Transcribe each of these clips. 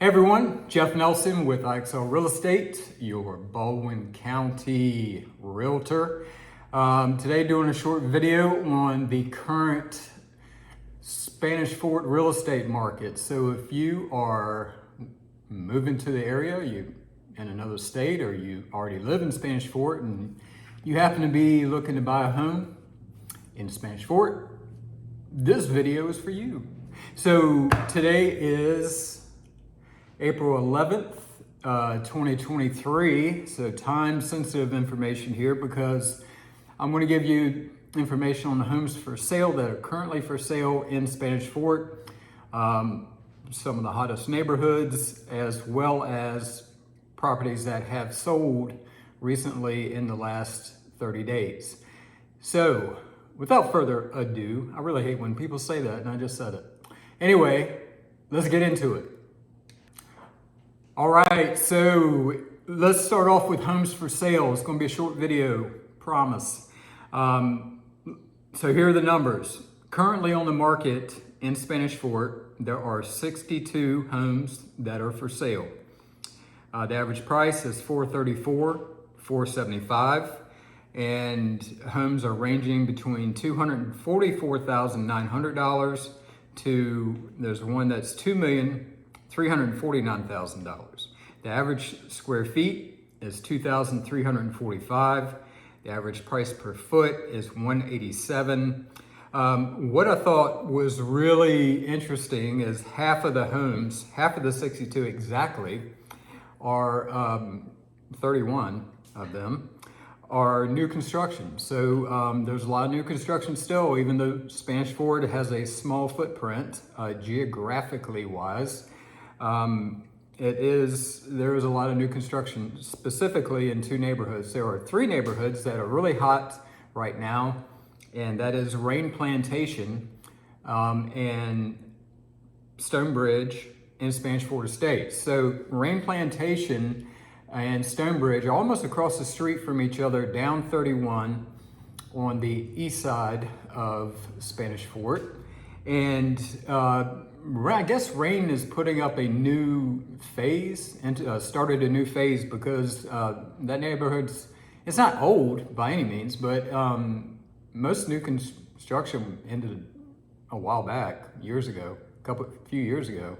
Hey everyone, Jeff Nelson with IXL Real Estate, your Baldwin County Realtor. Today doing a short video on the current Spanish Fort real estate market. So if you are moving to the area, you in another state, or you already live in Spanish Fort and you happen to be looking to buy a home in Spanish Fort, this video is for you. So today is April 11th, 2023. So time sensitive information here because I'm going to give you information on the homes for sale that are currently for sale in Spanish Fort, some of the hottest neighborhoods, as well as properties that have sold recently in the last 30 days. So without further ado, I really hate when people say that and I just said it. Anyway, let's get into it. All right, so let's start off with homes for sale. It's going to be a short video, promise. So here are the numbers. Currently on the market in Spanish Fort, there are 62 homes that are for sale. The average price is $434,000, $475,000, and homes are ranging between $244,900 to, there's one that's $2,349,000. The average square feet is 2,345. The average price per foot is $187. What I thought was really interesting is half of the homes, half of the 62 exactly, are 31 of them are new construction. So there's a lot of new construction still, even though Spanish Fort has a small footprint geographically wise. There is a lot of new construction, specifically in two neighborhoods. There are three neighborhoods that are really hot right now, and that is Rain Plantation and Stonebridge and Spanish Fort Estates. So Rain Plantation and Stonebridge are almost across the street from each other, down 31 on the east side of Spanish Fort. And I guess Rain is putting up a new phase and started a new phase because that neighborhood's, it's not old by any means, but most new construction ended a while back, years ago, few years ago.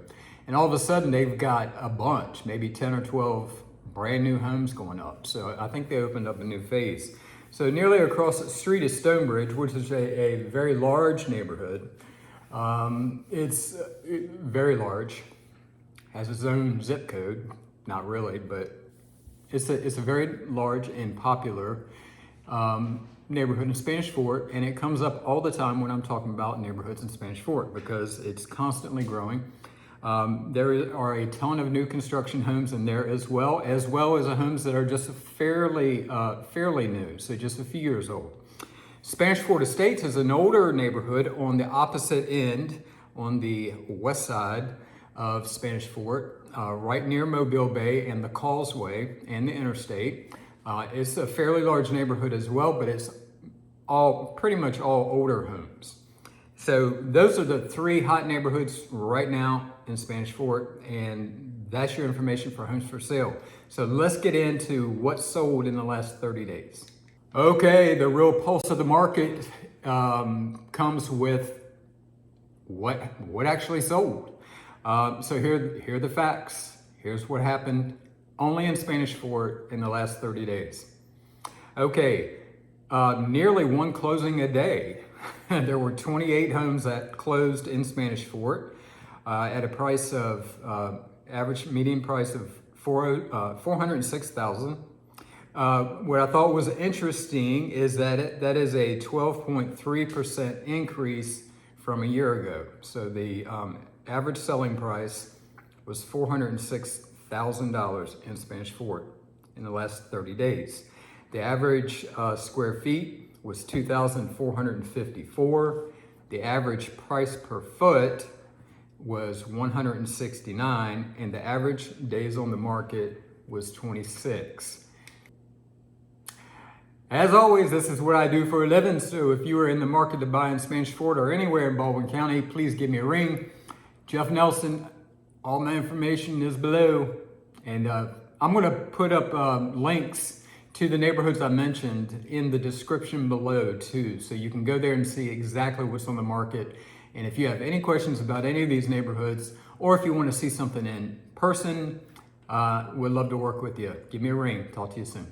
And all of a sudden they've got a bunch, maybe 10 or 12 brand new homes going up. So I think they opened up a new phase. So nearly across the street is Stonebridge, which is a very large neighborhood. It's very large, has its own zip code, not really, but it's a very large and popular neighborhood in Spanish Fort, and it comes up all the time when I'm talking about neighborhoods in Spanish Fort because it's constantly growing. There are a ton of new construction homes in there as well as homes that are just fairly new, so just a few years old. Spanish Fort Estates is an older neighborhood on the opposite end, on the west side of Spanish Fort, right near Mobile Bay and the Causeway and the interstate. It's a fairly large neighborhood as well, but it's pretty much all older homes. So those are the three hot neighborhoods right now in Spanish Fort, and that's your information for homes for sale. So let's get into what sold in the last 30 days. Okay, the real pulse of the market comes with what actually sold. So here are the facts. Here's what happened only in Spanish Fort in the last 30 days. Okay, nearly one closing a day. There were 28 homes that closed in Spanish Fort at a price of average median price of $406,000. What I thought was interesting is that that is a 12.3% increase from a year ago. So the average selling price was $406,000 in Spanish Fort in the last 30 days. The average square feet was 2,454. The average price per foot was 169, and the average days on the market was 26. As always, this is what I do for a living, so if you are in the market to buy in Spanish Fort or anywhere in Baldwin County, please give me a ring. Jeff Nelson, All my information is below. And I'm going to put up links to the neighborhoods I mentioned in the description below too. So you can go there and see exactly what's on the market. And if you have any questions about any of these neighborhoods, or if you want to see something in person, would love to work with you. Give me a ring. Talk to you soon.